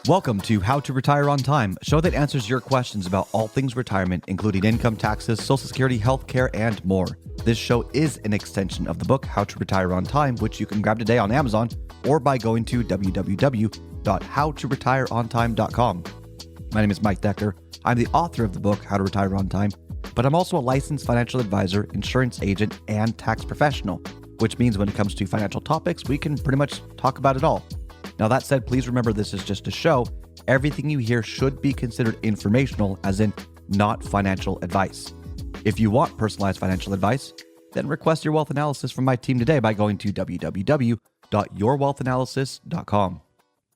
Welcome to How to Retire on Time, a show that answers your questions about all things retirement, including income taxes, Social Security, healthcare, and more. This show is an extension of the book How to Retire on Time, which you can grab today on Amazon or by going to www.howtoretireontime.com. My name is Mike Decker. I'm the author of the book How to Retire on Time, but I'm also a licensed financial advisor, insurance agent, and tax professional, which means when it comes to financial topics, we can pretty much talk about it all. Now, that said, please remember this is just a show. Everything you hear should be considered informational, as in not financial advice. If you want personalized financial advice, then request your wealth analysis from my team today by going to www.yourwealthanalysis.com.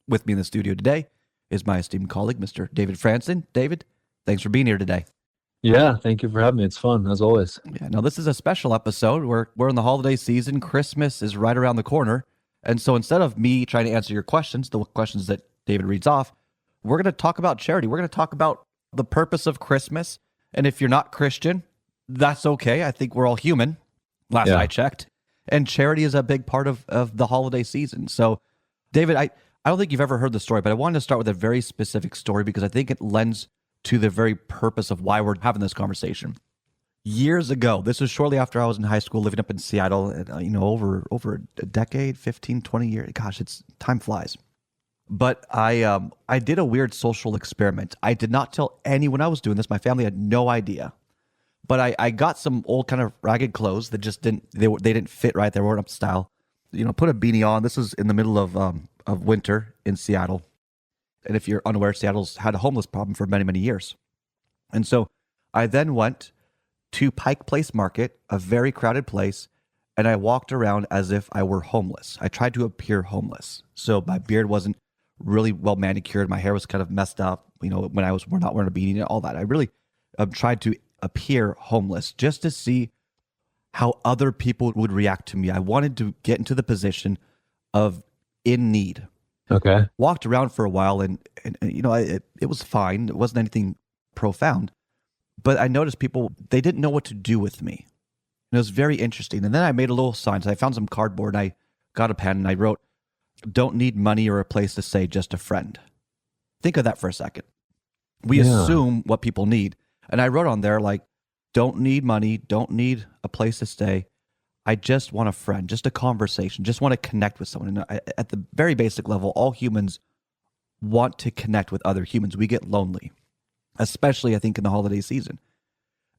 With me in the studio today is my esteemed colleague, Mr. David Franson. David, thanks for being here today. Yeah, thank you for having me. It's fun, as always. Yeah, now this is a special episode. We're in the holiday season. Christmas is right around the corner. And so instead of me trying to answer your questions, the questions that David reads off, we're going to talk about charity. We're going to talk about the purpose of Christmas. And if you're not Christian, that's okay. I think we're all human, last I checked. And charity is a big part of the holiday season. So, David, I don't think you've ever heard the story, but I wanted to start with a very specific story because I think it lends to the very purpose of why we're having this conversation. Years ago, this was shortly after I was in high school, living up in Seattle, over a decade, 15, 20 years. Gosh, time flies. But I did a weird social experiment. I did not tell anyone I was doing this. My family had no idea. But I got some old kind of ragged clothes that just didn't fit right. They weren't up to style. Put a beanie on. This was in the middle of winter in Seattle. And if you're unaware, Seattle's had a homeless problem for many, many years. And so I then went to Pike Place Market, a very crowded place, and I walked around as if I were homeless. I tried to appear homeless. So my beard wasn't really well manicured. My hair was kind of messed up, when I was not wearing a beanie and all that. I really tried to appear homeless just to see how other people would react to me. I wanted to get into the position of in need. Okay. Walked around for a while and it was fine. It wasn't anything profound. But I noticed people, they didn't know what to do with me. And it was very interesting. And then I made a little sign. So I found some cardboard. I got a pen and I wrote, "Don't need money or a place to stay, just a friend." Think of that for a second. We assume what people need. And I wrote on there, like, don't need money, don't need a place to stay. I just want a friend, just a conversation, just want to connect with someone. And at the very basic level, all humans want to connect with other humans. We get lonely, especially, I think, in the holiday season.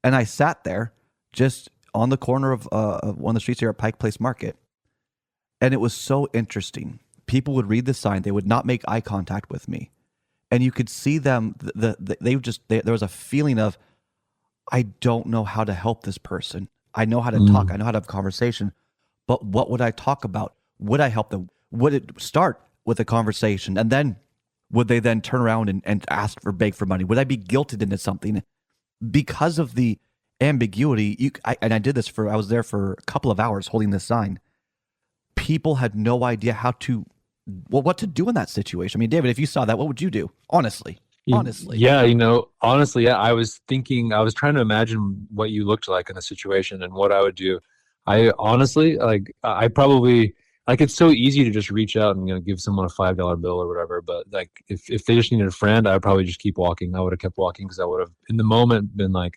And I sat there just on the corner of one of the streets here at Pike Place Market. And it was so interesting. People would read the sign. They would not make eye contact with me. And you could see them, there was a feeling of, I don't know how to help this person. I know how to talk. I know how to have a conversation. But what would I talk about? Would I help them? Would it start with a conversation? And then would they then turn around and beg for money? Would I be guilted into something? Because of the ambiguity, I did this I was there for a couple of hours holding this sign. People had no idea what to do in that situation. I mean, David, if you saw that, what would you do? Honestly. Yeah, honestly, I was trying to imagine what you looked like in a situation and what I would do. I honestly, I probably, it's so easy to just reach out and give someone a $5 bill or whatever. But if they just needed a friend, I would probably just keep walking. I would have kept walking because I would have in the moment been like,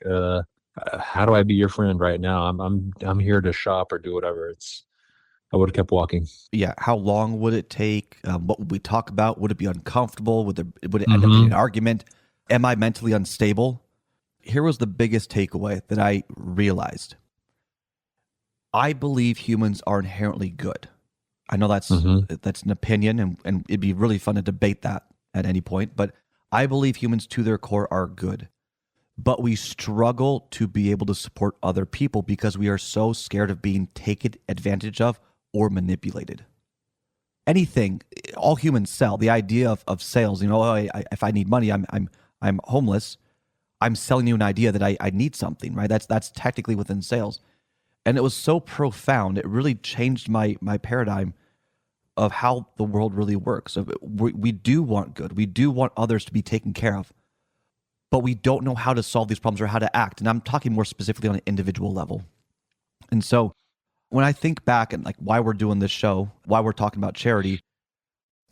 how do I be your friend right now? I'm here to shop or do whatever. I would have kept walking. Yeah. How long would it take? What would we talk about? Would it be uncomfortable? Would it end up being an argument? Am I mentally unstable? Here was the biggest takeaway that I realized. I believe humans are inherently good. I know that's an opinion, and it'd be really fun to debate that at any point, but I believe humans to their core are good. But we struggle to be able to support other people because we are so scared of being taken advantage of or manipulated. Anything, all humans sell. The idea of sales, if I need money, I'm homeless. I'm selling you an idea that I need something, right? That's technically within sales. And it was so profound. It really changed my paradigm of how the world really works. We do want good. We do want others to be taken care of. But we don't know how to solve these problems or how to act. And I'm talking more specifically on an individual level. And so when I think back and why we're doing this show, why we're talking about charity,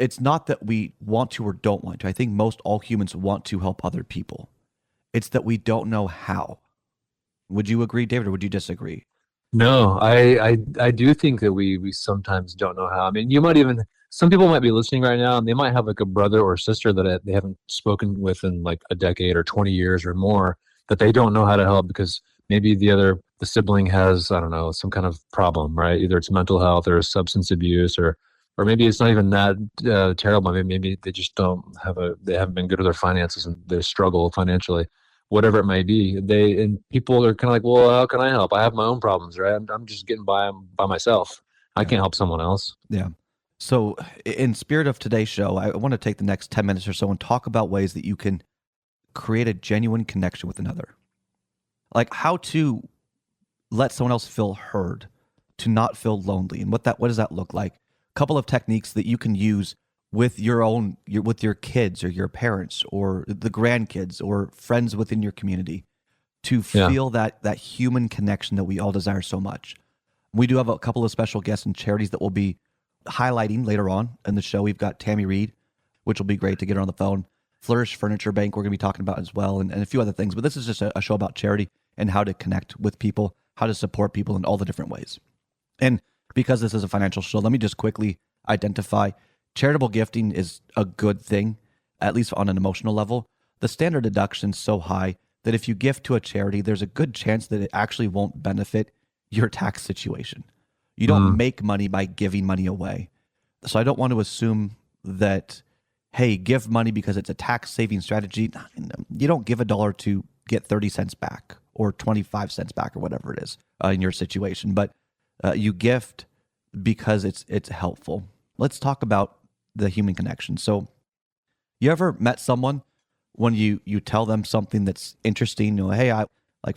it's not that we want to or don't want to. I think most all humans want to help other people. It's that we don't know how. Would you agree, David, or would you disagree? No, I do think that we sometimes don't know how. I mean, you might even some people might be listening right now and they might have like a brother or sister that they haven't spoken with in like a decade or 20 years or more that they don't know how to help because maybe the sibling has, I don't know, some kind of problem, right? Either it's mental health or substance abuse or maybe it's not even that terrible. Maybe they just they haven't been good with their finances and they struggle financially, whatever it may be. And people are kind of like, well, how can I help? I have my own problems, right? I'm just getting by myself. I can't help someone else. Yeah. So, in spirit of today's show, I want to take the next 10 minutes or so and talk about ways that you can create a genuine connection with another. Like how to let someone else feel heard, to not feel lonely. And what does that look like? A couple of techniques that you can use with with your kids or your parents or the grandkids or friends within your community to feel that human connection that we all desire so much. We do have a couple of special guests and charities that we'll be highlighting later on in the show. We've got Tammy Reid, which will be great to get her on the phone. Flourish Furniture Bank we're going to be talking about as well, and a few other things. But this is just a show about charity and how to connect with people, how to support people in all the different ways. And because this is a financial show, let me just quickly identify charitable gifting is a good thing, at least on an emotional level. The standard deduction is so high that if you gift to a charity, there's a good chance that it actually won't benefit your tax situation. You don't make money by giving money away. So I don't want to assume that, hey, give money because it's a tax saving strategy. You don't give $1 to get 30 cents back or 25 cents back or whatever it is in your situation. But you gift because it's helpful. Let's talk about the human connection. So you ever met someone when you tell them something that's interesting, hey,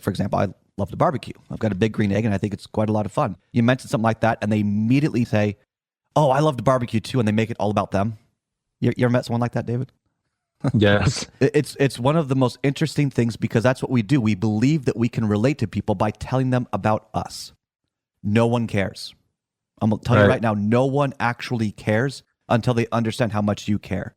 for example, I love to barbecue. I've got a big green egg and I think it's quite a lot of fun. You mention something like that and they immediately say, oh, I love to barbecue too, and they make it all about them. You ever met someone like that, David? Yes. It's one of the most interesting things because that's what we do. We believe that we can relate to people by telling them about us. No one cares. I'm going to tell you right now, no one actually cares until they understand how much you care.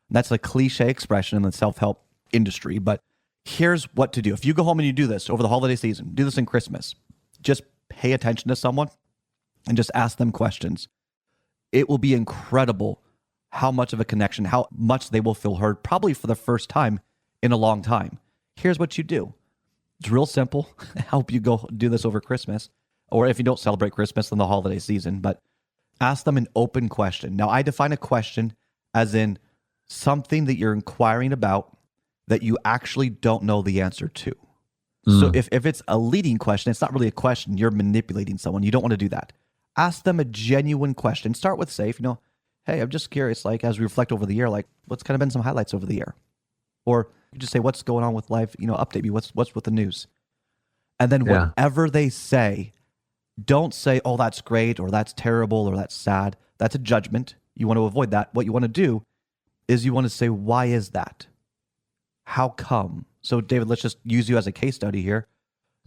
And that's a cliche expression in the self-help industry, but here's what to do. If you go home and you do this over the holiday season, do this in Christmas, just pay attention to someone and just ask them questions. It will be incredible how much of a connection, how much they will feel heard, probably for the first time in a long time. Here's what you do. It's real simple. I hope you go do this over Christmas, or if you don't celebrate Christmas, then the holiday season, but ask them an open question. Now, I define a question as in something that you're inquiring about that you actually don't know the answer to. So if it's a leading question, it's not really a question. You're manipulating someone. You don't want to do that. Ask them a genuine question. Start with safe, hey, I'm just curious, as we reflect over the year, what's kind of been some highlights over the year? Or you just say, what's going on with life? Update me. What's with the news? And then whatever they say, don't say, oh, that's great, or that's terrible, or that's sad. That's a judgment. You want to avoid that. What you want to do is you want to say, why is that? How come? So, David, let's just use you as a case study here.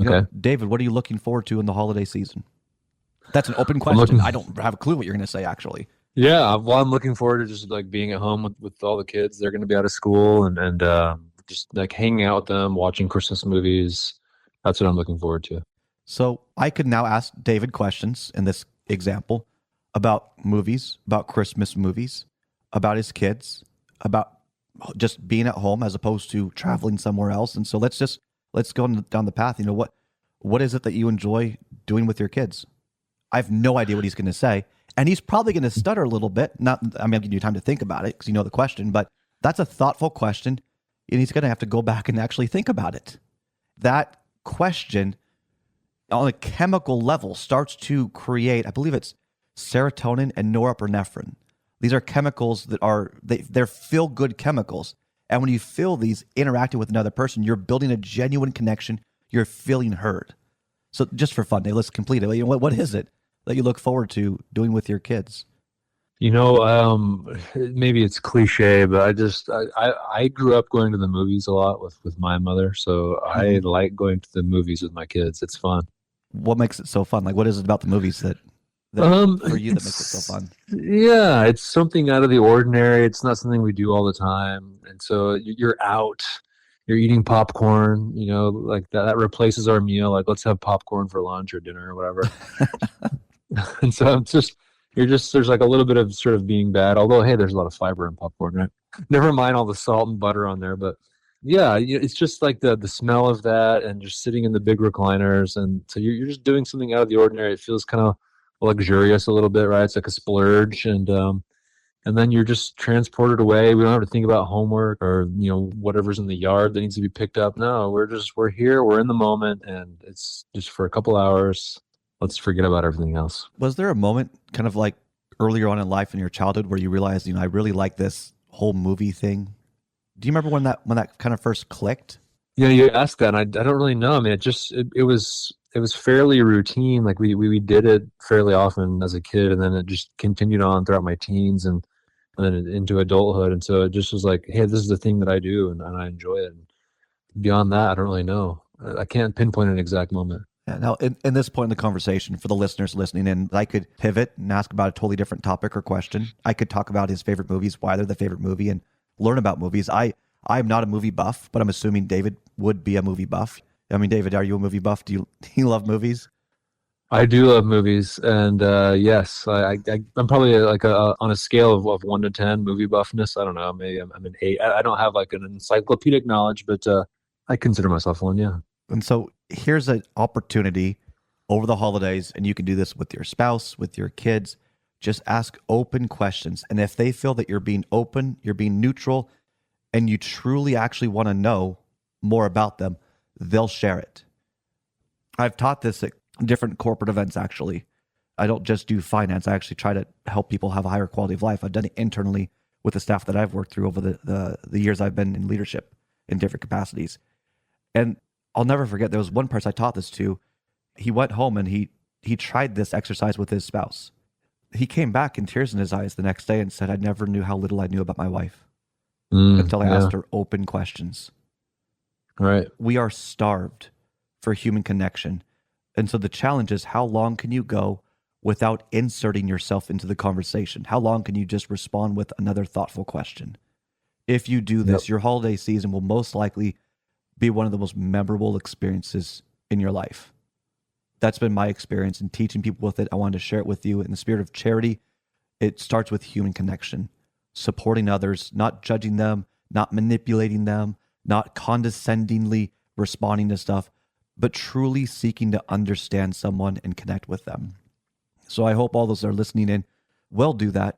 Okay. David, what are you looking forward to in the holiday season? That's an open question. I don't have a clue what you're going to say, actually. Yeah, well, I'm looking forward to just being at home with all the kids. They're going to be out of school and just hanging out with them, watching Christmas movies. That's what I'm looking forward to. So I could now ask David questions in this example about movies, about Christmas movies, about his kids, about just being at home as opposed to traveling somewhere else. And so let's go down the path. What is it that you enjoy doing with your kids? I have no idea what he's going to say. And he's probably going to stutter a little bit. I'm giving you time to think about it because you know the question, but that's a thoughtful question. And he's going to have to go back and actually think about it. That question on a chemical level starts to create, I believe it's serotonin and norepinephrine. These are chemicals that they're feel-good chemicals. And when you feel these interacting with another person, you're building a genuine connection. You're feeling heard. So just for fun, let's complete it. What is it that you look forward to doing with your kids? Maybe it's cliche, but I grew up going to the movies a lot with my mother. So I like going to the movies with my kids. It's fun. What makes it so fun? What is it about the movies that for you that makes it so fun? Yeah, it's something out of the ordinary. It's not something we do all the time. And so you're out, you're eating popcorn, like that replaces our meal. Like, let's have popcorn for lunch or dinner or whatever. And so there's like a little bit of sort of being bad, although, hey, there's a lot of fiber in popcorn, right? Never mind all the salt and butter on there, but yeah, it's just like the smell of that and just sitting in the big recliners. And so you're just doing something out of the ordinary. It feels kind of luxurious a little bit, right? It's like a splurge. And then you're just transported away. We don't have to think about homework or, whatever's in the yard that needs to be picked up. No, we're here, we're in the moment, and it's just for a couple hours. Let's forget about everything else. Was there a moment kind of like earlier on in life in your childhood where you realized, I really like this whole movie thing? Do you remember when that kind of first clicked? Yeah, you asked that, and I don't really know. I mean, it was fairly routine. Like we did it fairly often as a kid, and then it just continued on throughout my teens and then into adulthood. And so it just was like, hey, this is the thing that I do, and I enjoy it. And beyond that, I don't really know. I can't pinpoint an exact moment. Yeah, now, in this point in the conversation, for the listeners listening in, I could pivot and ask about a totally different topic or question. I could talk about his favorite movies, why they're the favorite movie, and learn about movies. I'm not a movie buff, but I'm assuming David would be a movie buff. I mean, David, are you a movie buff? Do you love movies? I do love movies, and yes, I'm probably like on a scale of 1 to 10 movie buffness. I don't know, maybe I'm an 8. I don't have like an encyclopedic knowledge, but I consider myself one. Yeah. And so here's an opportunity over the holidays, and you can do this with your spouse, with your kids. Just ask open questions, and if they feel that you're being open, you're being neutral, and you truly actually want to know more about them, they'll share it. I've taught this at different corporate events, actually. I don't just do finance. I actually try to help people have a higher quality of life. I've done it internally with the staff that I've worked through over the years I've been in leadership in different capacities. And I'll never forget, there was one person I taught this to. He went home and he tried this exercise with his spouse. He came back in tears in his eyes the next day and said, I never knew how little I knew about my wife until I asked her open questions. Right. We are starved for human connection. And so the challenge is, how long can you go without inserting yourself into the conversation? How long can you just respond with another thoughtful question? If you do this, your holiday season will most likely be one of the most memorable experiences in your life. That's been my experience in teaching people with it. I wanted to share it with you in the spirit of charity. It starts with human connection, supporting others, not judging them, not manipulating them, not condescendingly responding to stuff, but truly seeking to understand someone and connect with them. So I hope all those that are listening in will do that.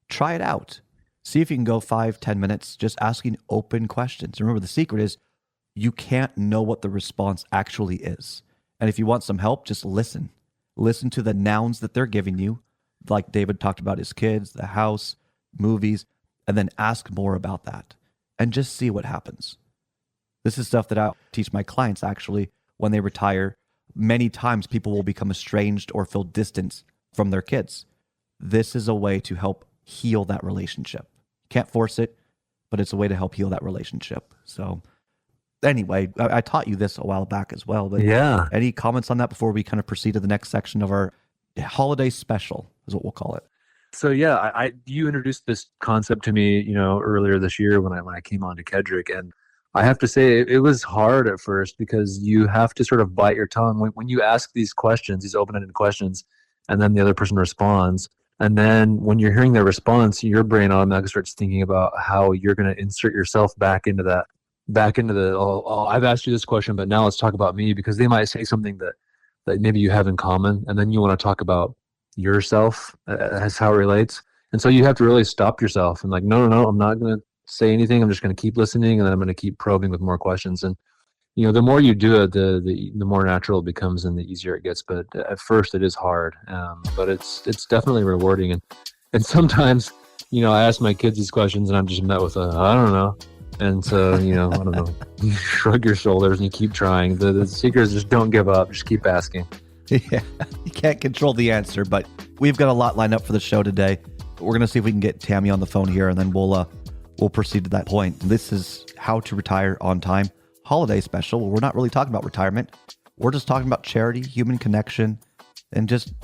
Try it out. See if you can go 5-10 minutes just asking open questions. Remember, the secret is you can't know what the response actually is. And if you want some help, just listen. Listen to the nouns that they're giving you, like David talked about his kids, the house, movies, and then ask more about that and just see what happens. This is stuff that I teach my clients actually when they retire. Many times people will become estranged or feel distance from their kids. This is a way to help heal that relationship. Can't force it, but it's a way to help heal that relationship. So anyway, I taught you this a while back as well, but yeah. Any comments on that before we kind of proceed to the next section of our holiday special is what we'll call it. So yeah, you introduced this concept to me, earlier this year when I came on to Kedrick, and I have to say it was hard at first because you have to sort of bite your tongue when you ask these questions, these open-ended questions, and then the other person responds. And then when you're hearing their response, your brain automatically starts thinking about how you're going to insert yourself back into the, I've asked you this question, but now let's talk about me, because they might say something that maybe you have in common. And then you want to talk about yourself as how it relates. And so you have to really stop yourself and like, no, I'm not going to say anything. I'm just going to keep listening, and then I'm going to keep probing with more questions. And the more you do it, the more natural it becomes and the easier it gets. But at first it is hard, but it's definitely rewarding. And sometimes, I ask my kids these questions and I'm just met with I don't know. And so, I don't know, you shrug your shoulders and you keep trying. The secret is just don't give up. Just keep asking. Yeah, you can't control the answer, but we've got a lot lined up for the show today. We're going to see if we can get Tammy on the phone here, and then we'll proceed to that point. This is How to Retire on Time holiday special. We're not really talking about retirement. We're just talking about charity, human connection, and just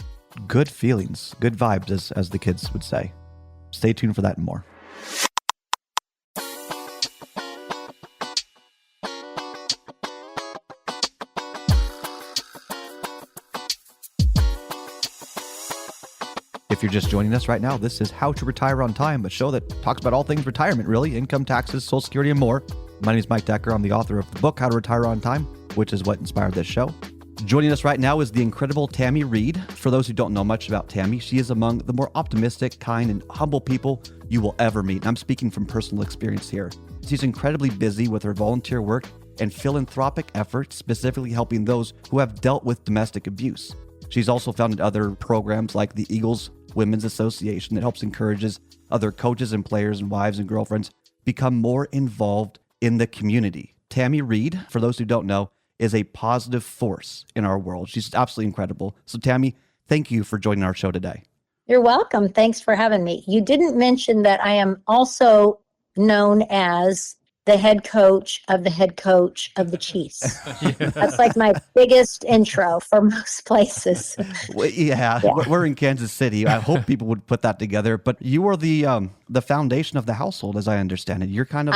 good feelings, good vibes, as the kids would say. Stay tuned for that and more. If you're just joining us right now, this is How to Retire on Time, a show that talks about all things retirement, really, income taxes, Social Security, and more. My name is Mike Decker. I'm the author of the book, How to Retire on Time, which is what inspired this show. Joining us right now is the incredible Tammy Reid. For those who don't know much about Tammy, she is among the more optimistic, kind, and humble people you will ever meet. And I'm speaking from personal experience here. She's incredibly busy with her volunteer work and philanthropic efforts, specifically helping those who have dealt with domestic abuse. She's also founded other programs like the Eagles Women's Association that helps encourages other coaches and players and wives and girlfriends become more involved in the community. Tammy Reid, for those who don't know, is a positive force in our world. She's absolutely incredible. So Tammy, thank you for joining our show today. You're welcome. Thanks for having me. You didn't mention that I am also known as the head coach of the Chiefs. Yeah. That's like my biggest intro for most places. Well, yeah, we're in Kansas City. I hope people would put that together. But you are the foundation of the household, as I understand it. You're kind of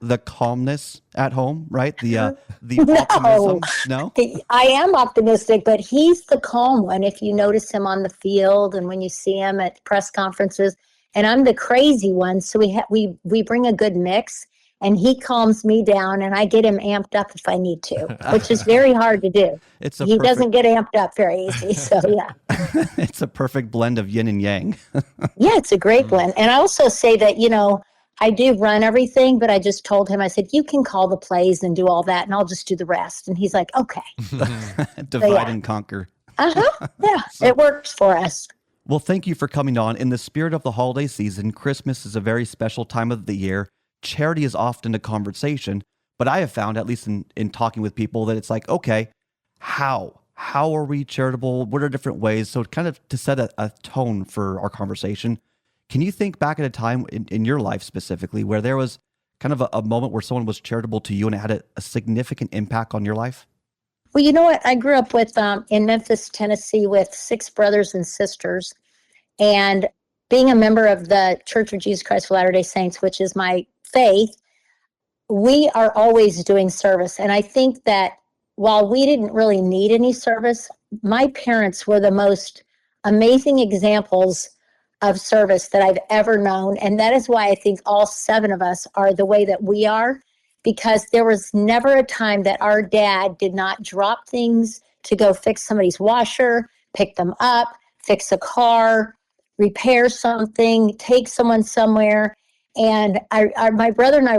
the calmness at home, right? The optimism. No, I am optimistic, but he's the calm one. If you notice him on the field and when you see him at press conferences, and I'm the crazy one. So we bring a good mix. And he calms me down, and I get him amped up if I need to, which is very hard to do. He doesn't get amped up very easy, so yeah. It's a perfect blend of yin and yang. Yeah, it's a great blend. And I also say that, I do run everything, but I just told him, I said, you can call the plays and do all that, and I'll just do the rest. And he's like, okay. Divide and conquer. Yeah, it works for us. Well, thank you for coming on. In the spirit of the holiday season, Christmas is a very special time of the year. Charity is often a conversation, but I have found, at least in talking with people, that it's like, okay, how are we charitable? What are different ways? So kind of to set a tone for our conversation, can you think back at a time in your life specifically where there was kind of a moment where someone was charitable to you and it had a significant impact on your life? Well, you know what? I grew up with in Memphis, Tennessee, with 6 brothers and sisters, and being a member of the Church of Jesus Christ of Latter-day Saints, which is my faith, we are always doing service. And I think that while we didn't really need any service, my parents were the most amazing examples of service that I've ever known. And that is why I think all 7 of us are the way that we are, because there was never a time that our dad did not drop things to go fix somebody's washer, pick them up, fix a car, repair something, take someone somewhere. And my brother and I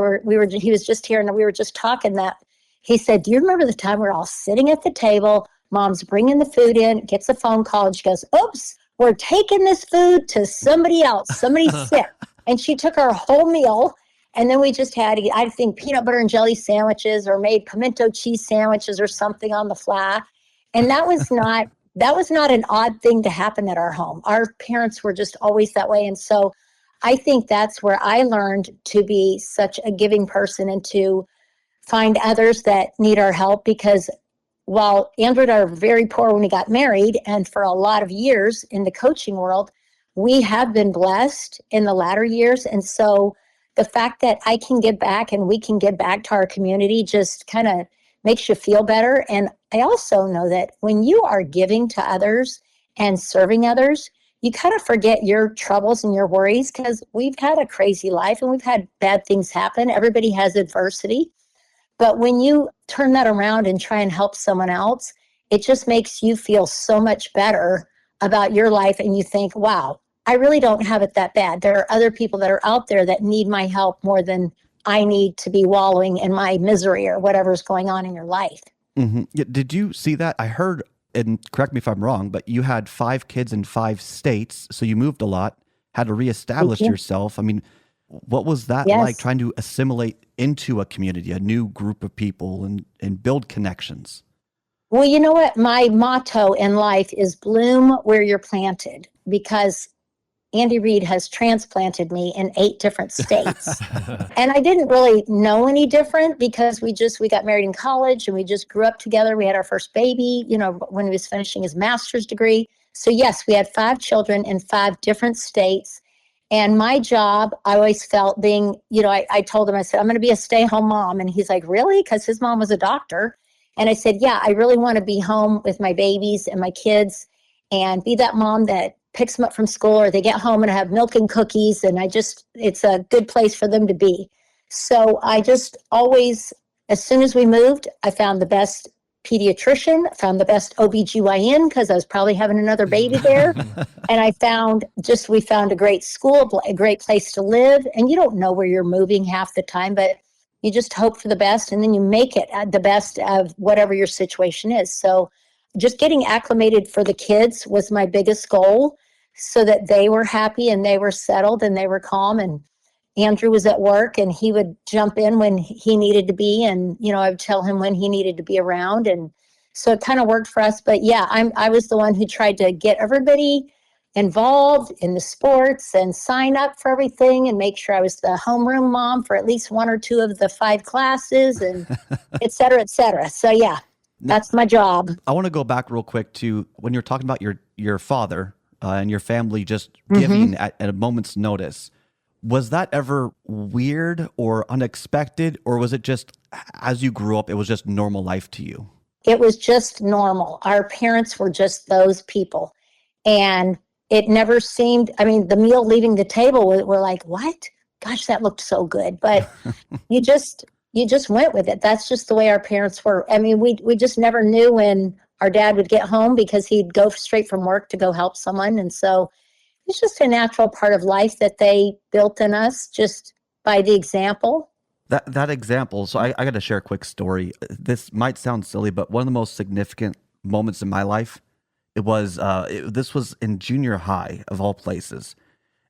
he was just here and we were just talking that he said, do you remember the time we're all sitting at the table, mom's bringing the food in, gets a phone call, and she goes, oops, we're taking this food to somebody else, somebody's sick. And she took our whole meal. And then we just had, I think, peanut butter and jelly sandwiches or made pimento cheese sandwiches or something on the fly. And that was not an odd thing to happen at our home. Our parents were just always that way. And so I think that's where I learned to be such a giving person and to find others that need our help, because while Andrew and I were very poor when we got married, and for a lot of years in the coaching world, we have been blessed in the latter years. And so the fact that I can give back and we can give back to our community just kind of makes you feel better. And I also know that when you are giving to others and serving others, you kind of forget your troubles and your worries, because we've had a crazy life and we've had bad things happen. Everybody has adversity. But when you turn that around and try and help someone else, it just makes you feel so much better about your life. And you think, wow, I really don't have it that bad. There are other people that are out there that need my help more than I need to be wallowing in my misery or whatever's going on in your life. Mm-hmm. Yeah, did you see that? I heard, and correct me if I'm wrong, but you had 5 kids in 5 states, so you moved a lot, had to reestablish yourself. I mean, what was that like, trying to assimilate into a community, a new group of people, and build connections? Well, you know what? My motto in life is bloom where you're planted, because Andy Reid has transplanted me in 8 different states. And I didn't really know any different, because we got married in college and we just grew up together. We had our first baby, when he was finishing his master's degree. So yes, we had 5 children in 5 different states. And my job, I always felt being, I told him, I said, I'm going to be a stay-home mom. And he's like, really? Because his mom was a doctor. And I said, yeah, I really want to be home with my babies and my kids and be that mom that picks them up from school, or they get home and I have milk and cookies. And it's a good place for them to be. So I just always, as soon as we moved, I found the best pediatrician, found the best OBGYN because I was probably having another baby there. And we found a great school, a great place to live. And you don't know where you're moving half the time, but you just hope for the best. And then you make it the best of whatever your situation is. So just getting acclimated for the kids was my biggest goal, so that they were happy and they were settled and they were calm. And Andrew was at work and he would jump in when he needed to be. And, I would tell him when he needed to be around. And so it kind of worked for us. But yeah, I was the one who tried to get everybody involved in the sports and sign up for everything and make sure I was the homeroom mom for at least 1 or 2 of the 5 classes and et cetera, et cetera. So yeah, that's my job. I want to go back real quick to when you're talking about your father and your family just giving at a moment's notice. Was that ever weird or unexpected, or was it just, as you grew up, it was just normal life to you? It was just normal. Our parents were just those people. And it never seemed, the meal leaving the table, we're like, what? Gosh, that looked so good. But you just went with it. That's just the way our parents were. We just never knew when our dad would get home because he'd go straight from work to go help someone. And so it's just a natural part of life that they built in us just by the example. That example, so I got to share a quick story. This might sound silly, but one of the most significant moments in my life, this was in junior high of all places.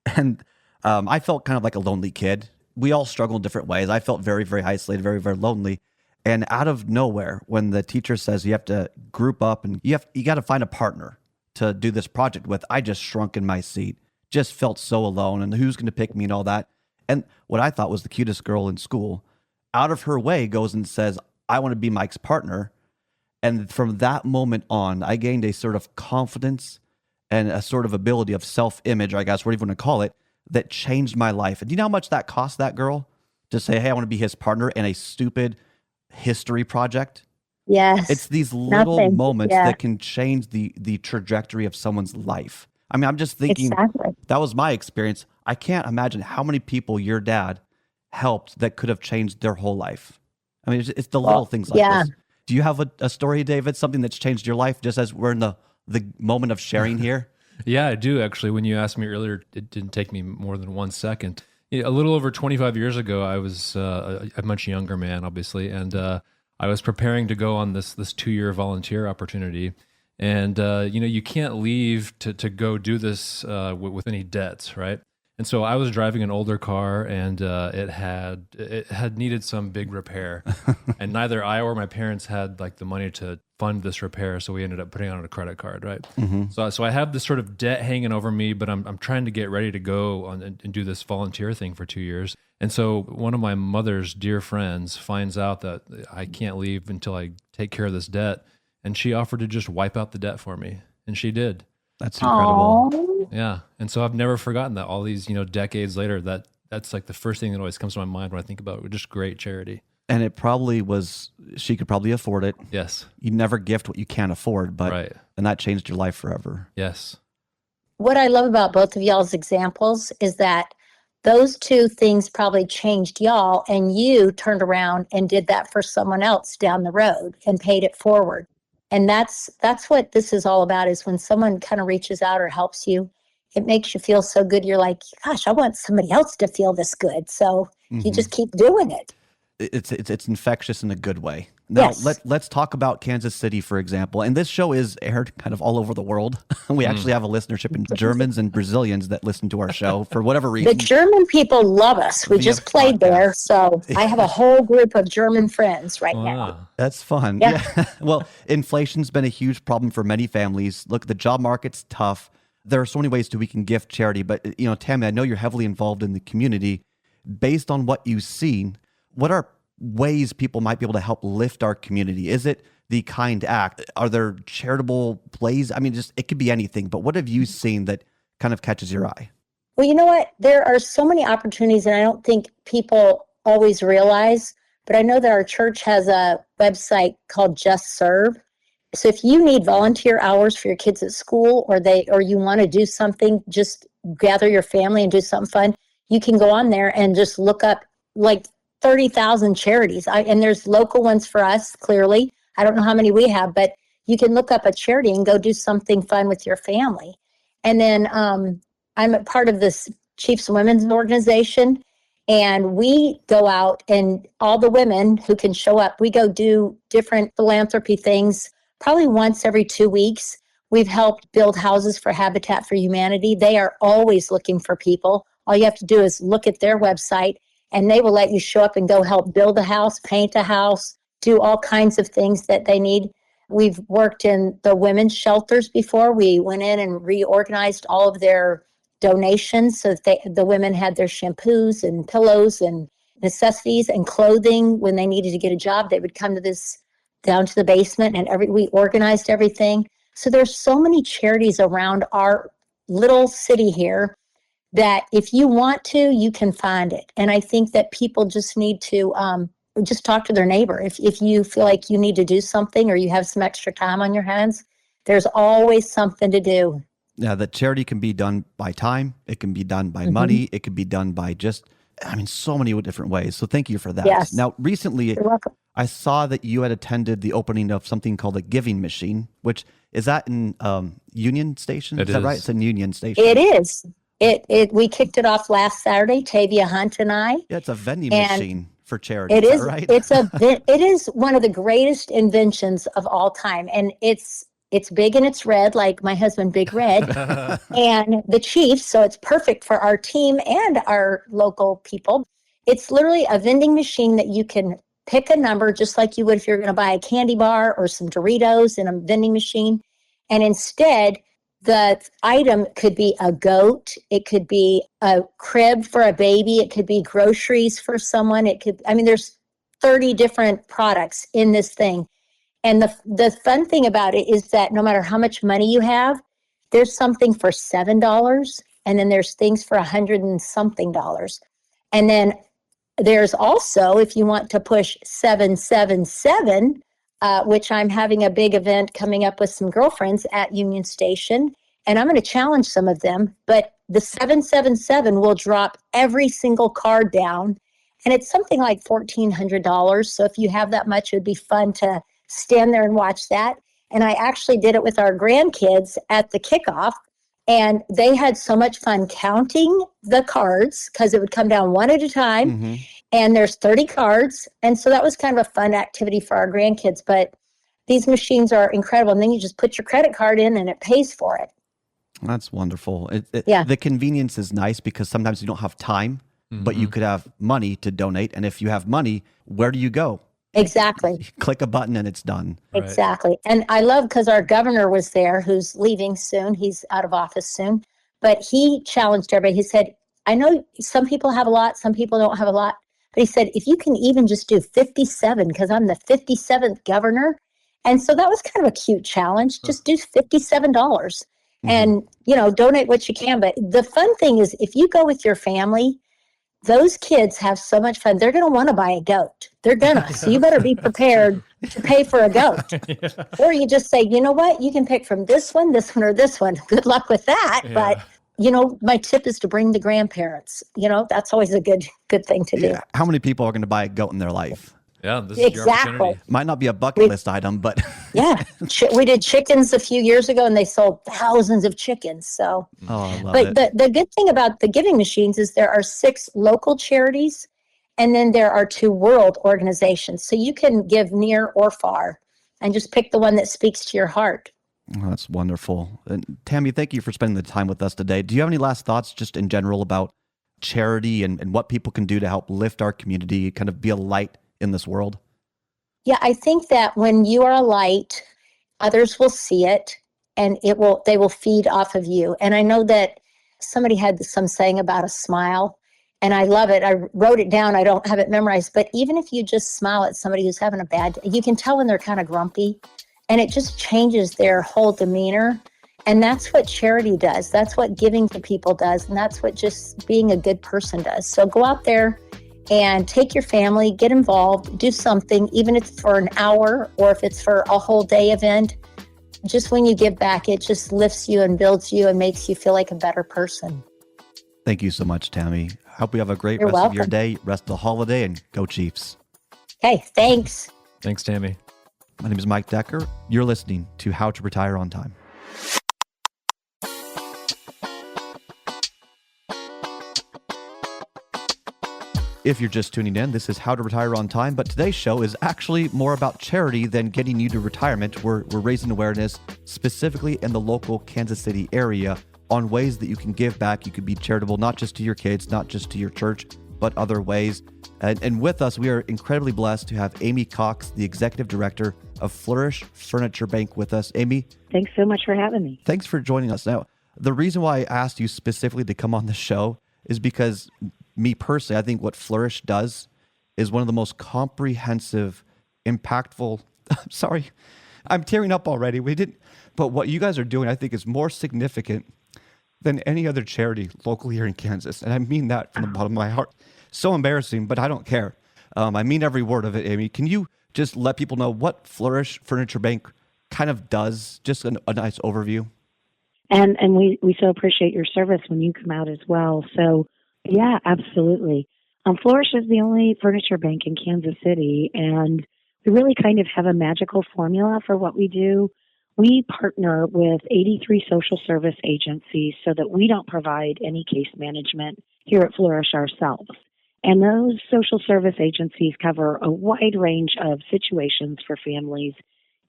And I felt kind of like a lonely kid. We all struggle in different ways. I felt very, very isolated, very, very lonely. And out of nowhere, when the teacher says you have to group up and you got to find a partner to do this project with, I just shrunk in my seat, just felt so alone, and who's going to pick me and all that. And what I thought was the cutest girl in school, out of her way goes and says, I want to be Mike's partner. And from that moment on, I gained a sort of confidence and a sort of ability of self-image, I guess, whatever you want to call it, that changed my life. And do you know how much that cost that girl to say, hey, I want to be his partner in a stupid history project? Yes. It's these little moments that can change the trajectory of someone's life. I'm just thinking, That was my experience. I can't imagine how many people your dad helped that could have changed their whole life. It's the little things like this. Do you have a story, David, something that's changed your life, just as we're in the moment of sharing here? Yeah, I do, actually. When you asked me earlier, it didn't take me more than 1 second. A little over 25 years ago, I was a much younger man, obviously, and I was preparing to go on this 2-year volunteer opportunity. And, you can't leave to go do this with any debts, right? And so I was driving an older car, and it had needed some big repair, and neither I or my parents had like the money to fund this repair, so we ended up putting it on a credit card, right? Mm-hmm. So I have this sort of debt hanging over me, but I'm trying to get ready to go on and do this volunteer thing for 2 years. And so one of my mother's dear friends finds out that I can't leave until I take care of this debt, and she offered to just wipe out the debt for me, and she did. That's incredible. Aww. Yeah. And so I've never forgotten that. All these, decades later, that's like the first thing that always comes to my mind when I think about it. Just great charity. And it probably was, she could probably afford it. Yes. You never gift what you can't afford, but right. And that changed your life forever. Yes. What I love about both of y'all's examples is that those 2 things probably changed y'all, and you turned around and did that for someone else down the road and paid it forward. And that's what this is all about, is when someone kind of reaches out or helps you, it makes you feel so good. You're like, gosh, I want somebody else to feel this good. So you just keep doing it. It's infectious in a good way. Now, yes. let's talk about Kansas City, for example. And this show is aired kind of all over the world. We actually have a listenership in Germans and Brazilians that listen to our show for whatever reason. The German people love us. We just played there. So I have a whole group of German friends right now. That's fun. Yeah. Well, inflation's been a huge problem for many families. Look, the job market's tough. There are so many ways we can gift charity. But, Tammy, I know you're heavily involved in the community. Based on what you've seen, what are ways people might be able to help lift our community? Is it the kind act. Are there charitable plays? I mean, just it could be anything, but what have you seen that kind of catches your eye? Well, you know what? There are so many opportunities, and I don't think people always realize, but I know that our church has a website called Just Serve. So if you need volunteer hours for your kids at school, or you want to do something, just gather your family and do something fun, you can go on there and just look up like 30,000 charities. And there's local ones for us, clearly. I don't know how many we have, but you can look up a charity and go do something fun with your family. And then I'm a part of this Chiefs Women's Organization, and we go out, and all the women who can show up, we go do different philanthropy things probably once every 2 weeks. We've helped build houses for Habitat for Humanity. They are always looking for people. All you have to do is look at their website, and they will let you show up and go help build a house, paint a house, do all kinds of things that they need. We've worked in the women's shelters before. We went in and reorganized all of their donations so that the women had their shampoos and pillows and necessities and clothing. When they needed to get a job, they would come to this down to the basement, and we organized everything. So there's so many charities around our little city here that if you want to, you can find it. And I think that people just need to just talk to their neighbor. If you feel like you need to do something or you have some extra time on your hands, there's always something to do. Yeah, that charity can be done by time. It can be done by money. It can be done by so many different ways. So thank you for that. Yes. Now, recently, You're welcome. I saw that you had attended the opening of something called a giving machine, which is that in Union Station? Is that right? It's in Union Station. It is. We kicked it off last Saturday, Tavia Hunt and I. Yeah, it's a vending machine for charity. It is, right? It is one of the greatest inventions of all time. And it's big and it's red, like my husband, Big Red, and the Chiefs. So it's perfect for our team and our local people. It's literally a vending machine that you can pick a number, just like you would if you're going to buy a candy bar or some Doritos in a vending machine. And instead, the item could be a goat. It could be a crib for a baby. It could be groceries for someone. There's 30 different products in this thing. And the fun thing about it is that no matter how much money you have, there's something for $7, and then there's things for $100 and something. And then there's also, if you want to push 777, which I'm having a big event coming up with some girlfriends at Union Station, and I'm going to challenge some of them, but the 777 will drop every single card down, and it's something like $1,400. So if you have that much, it would be fun to stand there and watch that. And I actually did it with our grandkids at the kickoff, and they had so much fun counting the cards because it would come down one at a time. And there's 30 cards. And so that was kind of a fun activity for our grandkids. But these machines are incredible. And then you just put your credit card in and it pays for it. That's wonderful. Yeah. The convenience is nice because sometimes you don't have time, but you could have money to donate. And if you have money, where do you go? Exactly. Click a button and it's done. Exactly. And I love, because our governor was there, who's leaving soon. He's out of office soon. But he challenged everybody. He said, I know some people have a lot, some people don't have a lot. But he said, if you can even just do 57, because I'm the 57th governor. And so that was kind of a cute challenge. Just do $57 and, donate what you can. But the fun thing is, if you go with your family, those kids have so much fun. They're going to want to buy a goat. They're going to. So you better be prepared to pay for a goat. Or you just say, you know what? You can pick from this one, or this one. Good luck with that. Yeah. But, my tip is to bring the grandparents. That's always a good thing to do. How many people are going to buy a goat in their life? Yeah, this is your opportunity. Might not be a bucket list item, but yeah, we did chickens a few years ago, and they sold thousands of chickens. So, I love it. The good thing about the giving machines is there are 6 local charities, and then there are 2 world organizations. So you can give near or far, and just pick the one that speaks to your heart. Oh, that's wonderful. And Tammy, thank you for spending the time with us today. Do you have any last thoughts just in general about charity and what people can do to help lift our community, kind of be a light in this world? Yeah, I think that when you are a light, others will see it, and they will feed off of you. And I know that somebody had some saying about a smile, And I love it. I wrote it down. I don't have it memorized. But even if you just smile at somebody who's having a bad day, you can tell when they're kind of grumpy, and it just changes their whole demeanor. And that's what charity does. That's what giving to people does. And that's what just being a good person does. So go out there and take your family, get involved, do something, even if it's for an hour or if it's for a whole day event. Just when you give back, it just lifts you and builds you and makes you feel like a better person. Thank you so much, Tammy. Hope you have a great You're rest of your welcome. day, rest of the holiday, and go Chiefs. Okay, thanks. Thanks, Tammy. My name is Mike Decker. You're listening to How to Retire on Time. If you're just tuning in, this is How to Retire on Time, but today's show is actually more about charity than getting you to retirement. We're raising awareness specifically in the local Kansas City area on ways that you can give back. You could be charitable, not just to your kids, not just to your church, but other ways. And with us, we are incredibly blessed to have Amy Cox, the Executive Director of Flourish Furniture Bank with us. Amy, thanks so much for having me. thanks for joining us. Now, the reason why I asked you specifically to come on the show is because me personally, I think what Flourish does is one of the most comprehensive, impactful, sorry, I'm tearing up already. But what you guys are doing, I think is more significant than any other charity locally here in Kansas. And I mean that from the bottom of my heart. So embarrassing, but I don't care. I mean every word of it, Amy. Can you just let people know what Flourish Furniture Bank kind of does? Just a nice overview. And we so appreciate your service when you come out as well. So, yeah, absolutely. Flourish is the only furniture bank in Kansas City, and we really kind of have a magical formula for what we do. We partner with 83 social service agencies so that we don't provide any case management here at Flourish ourselves. And those social service agencies cover a wide range of situations for families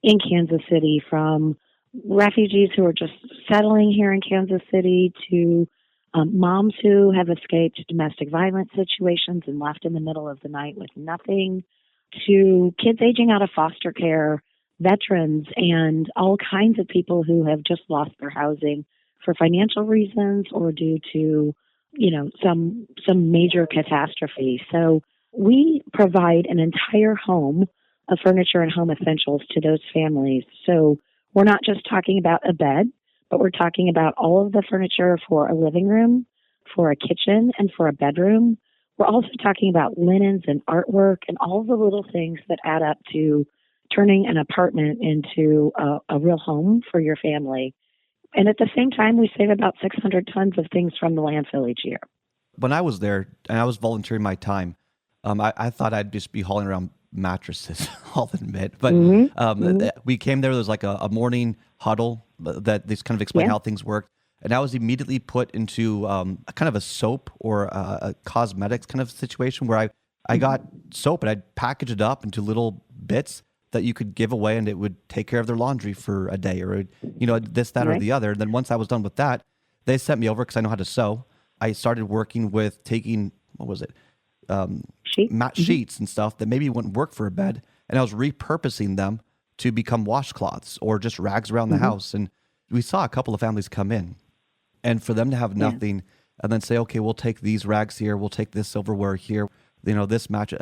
in Kansas City, from refugees who are just settling here in Kansas City to moms who have escaped domestic violence situations and left in the middle of the night with nothing, to kids aging out of foster care, veterans, and all kinds of people who have just lost their housing for financial reasons or due to, some major catastrophe. So we provide an entire home of furniture and home essentials to those families. So we're not just talking about a bed, but we're talking about all of the furniture for a living room, for a kitchen, and for a bedroom. We're also talking about linens and artwork and all the little things that add up to turning an apartment into a real home for your family. And at the same time, we save about 600 tons of things from the landfill each year. When I was there and I was volunteering my time, I thought I'd just be hauling around mattresses, I'll admit. But we came there was like a morning huddle that they kind of explained how things worked. And I was immediately put into kind of a soap or a cosmetics kind of situation where I got soap and I'd package it up into little bits that you could give away, and it would take care of their laundry for a day or, this, that, or the other. And then once I was done with that, they sent me over because I know how to sew. I started working with taking, sheets and stuff that maybe wouldn't work for a bed. And I was repurposing them to become washcloths or just rags around the house. And we saw a couple of families come in, and for them to have nothing and then say, okay, we'll take these rags here, we'll take this silverware here, this match.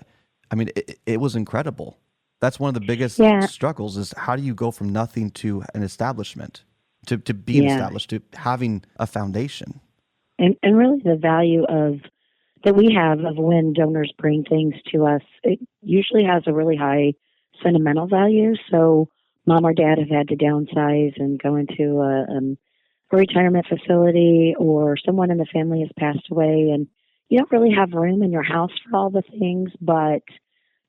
I mean, it was incredible. That's one of the biggest struggles is how do you go from nothing to an establishment, to being established, to having a foundation. And really the value that we have of when donors bring things to us, it usually has a really high sentimental value. So mom or dad have had to downsize and go into a retirement facility, or someone in the family has passed away, and you don't really have room in your house for all the things, but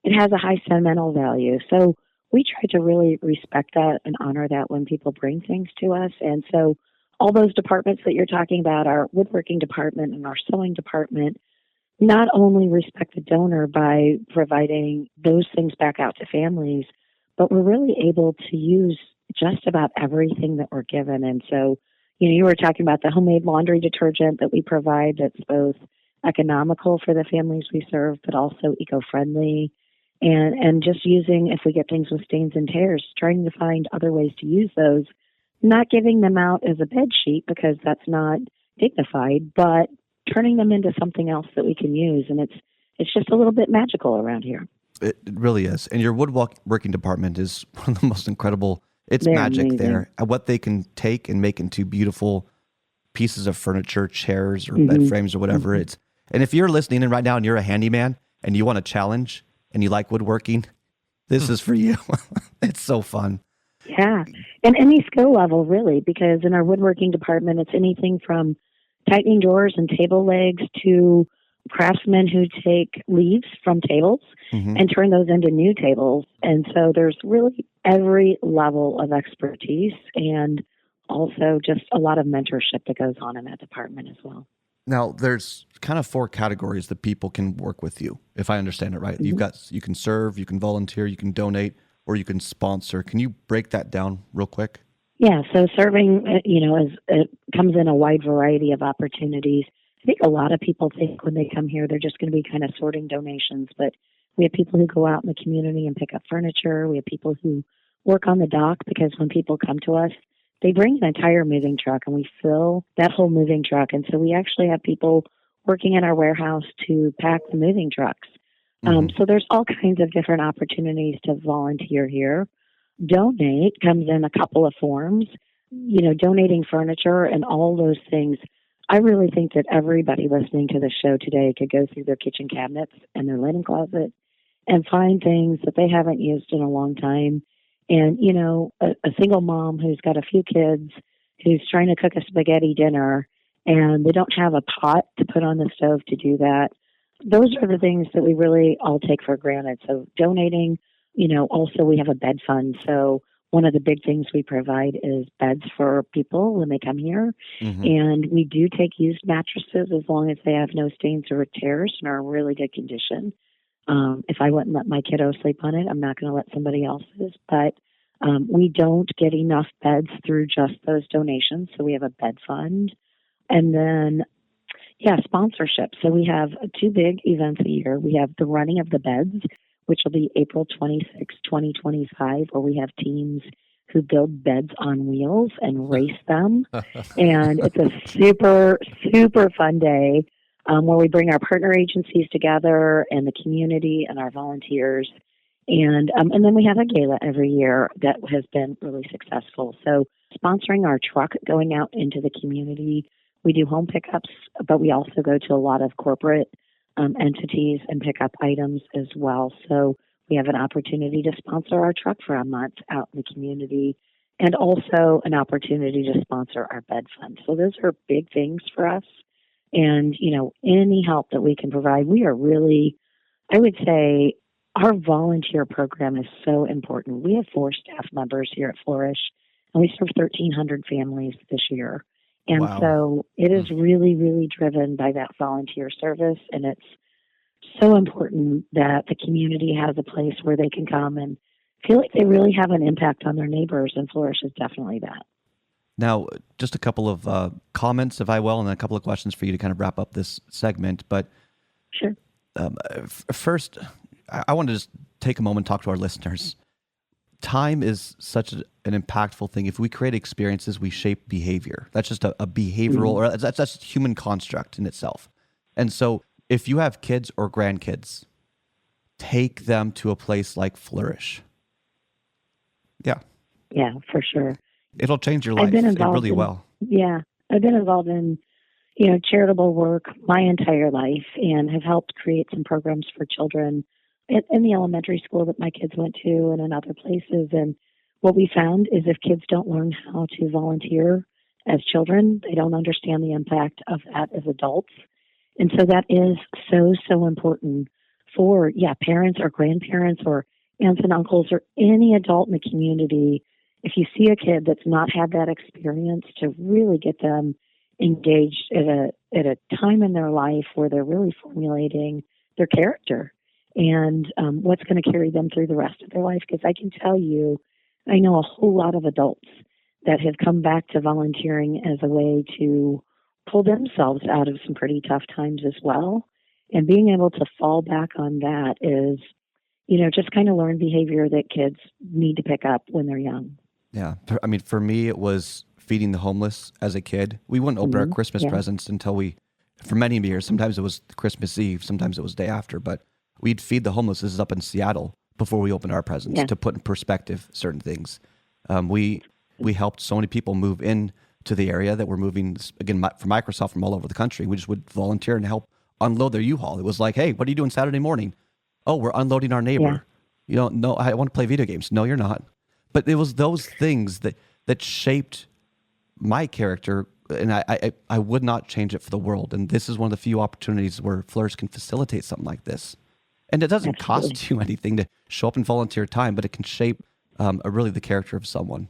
it has a high sentimental value. So we try to really respect that and honor that when people bring things to us. And so all those departments that you're talking about, our woodworking department and our sewing department, not only respect the donor by providing those things back out to families, but we're really able to use just about everything that we're given. And so, you were talking about the homemade laundry detergent that we provide that's both economical for the families we serve, but also eco-friendly. And just using, if we get things with stains and tears, trying to find other ways to use those, not giving them out as a bed sheet because that's not dignified, but turning them into something else that we can use. And it's just a little bit magical around here. It really is. And your woodworking department is one of the most incredible. It's They're magic amazing. there. And what they can take and make into beautiful pieces of furniture, chairs, or bed frames, or whatever. And if you're listening in right now and you're a handyman and you want a challenge and you like woodworking, this is for you. It's so fun. Yeah. And any skill level, really, because in our woodworking department, it's anything from tightening drawers and table legs to craftsmen who take leaves from tables and turn those into new tables. And so there's really every level of expertise and also just a lot of mentorship that goes on in that department as well. Now, there's kind of 4 categories that people can work with you, if I understand it right. You can serve, you can volunteer, you can donate, or you can sponsor. Can you break that down real quick? Yeah, so serving, it comes in a wide variety of opportunities. I think a lot of people think when they come here, they're just going to be kind of sorting donations, but we have people who go out in the community and pick up furniture. We have people who work on the dock, because when people come to us, they bring an entire moving truck and we fill that whole moving truck. And so we actually have people working in our warehouse to pack the moving trucks. So there's all kinds of different opportunities to volunteer here. Donate comes in a couple of forms, donating furniture and all those things. I really think that everybody listening to the show today could go through their kitchen cabinets and their linen closet and find things that they haven't used in a long time. And, a single mom who's got a few kids who's trying to cook a spaghetti dinner and they don't have a pot to put on the stove to do that. Those are the things that we really all take for granted. So donating, also we have a bed fund. So one of the big things we provide is beds for people when they come here. And we do take used mattresses as long as they have no stains or tears and are in really good condition. If I wouldn't let my kiddo sleep on it, I'm not going to let somebody else's. But we don't get enough beds through just those donations. So we have a bed fund. And then, sponsorship. So we have 2 big events a year. We have the running of the beds, which will be April 26, 2025, where we have teams who build beds on wheels and race them. And it's a super, super fun day where we bring our partner agencies together and the community and our volunteers. And then we have a gala every year that has been really successful. So sponsoring our truck going out into the community. We do home pickups, but we also go to a lot of corporate entities and pick up items as well. So we have an opportunity to sponsor our truck for a month out in the community and also an opportunity to sponsor our bed fund. So those are big things for us. And, any help that we can provide, we are really, I would say, our volunteer program is so important. We have 4 staff members here at Flourish, and we serve 1,300 families this year. And so it is really, really driven by that volunteer service. And it's so important that the community has a place where they can come and feel like they really have an impact on their neighbors. And Flourish is definitely that. Now, just a couple of comments, if I will, and then a couple of questions for you to kind of wrap up this segment. But Sure. First, I want to just take a moment and talk to our listeners. Time is such an impactful thing. If we create experiences, we shape behavior. That's just a behavioral, or that's a human construct in itself. And so if you have kids or grandkids, take them to a place like Flourish. Yeah, for sure. It'll change your life. I've been involved really will. Yeah, I've been involved in, charitable work my entire life and have helped create some programs for children in the elementary school that my kids went to and in other places. And what we found is if kids don't learn how to volunteer as children, they don't understand the impact of that as adults. And so that is so, so important for, parents or grandparents or aunts and uncles or any adult in the community. If you see a kid that's not had that experience, to really get them engaged at a time in their life where they're really formulating their character and what's going to carry them through the rest of their life. Because I can tell you, I know a whole lot of adults that have come back to volunteering as a way to pull themselves out of some pretty tough times as well. And being able to fall back on that is, just kind of learned behavior that kids need to pick up when they're young. Yeah. I mean, for me, it was feeding the homeless as a kid. We wouldn't open our Christmas presents until we for many years. Sometimes it was Christmas Eve, sometimes it was day after, but we'd feed the homeless. This is up in Seattle before we opened our presence to put in perspective certain things. We helped so many people move in to the area that were moving, again, for Microsoft from all over the country. We just would volunteer and help unload their U-Haul. It was like, hey, what are you doing Saturday morning? Oh, we're unloading our neighbor. No, I want to play video games. No, you're not. But it was those things that shaped my character, and I would not change it for the world. And this is one of the few opportunities where Flourish can facilitate something like this. And it doesn't cost you anything to show up and volunteer time, but it can shape really the character of someone.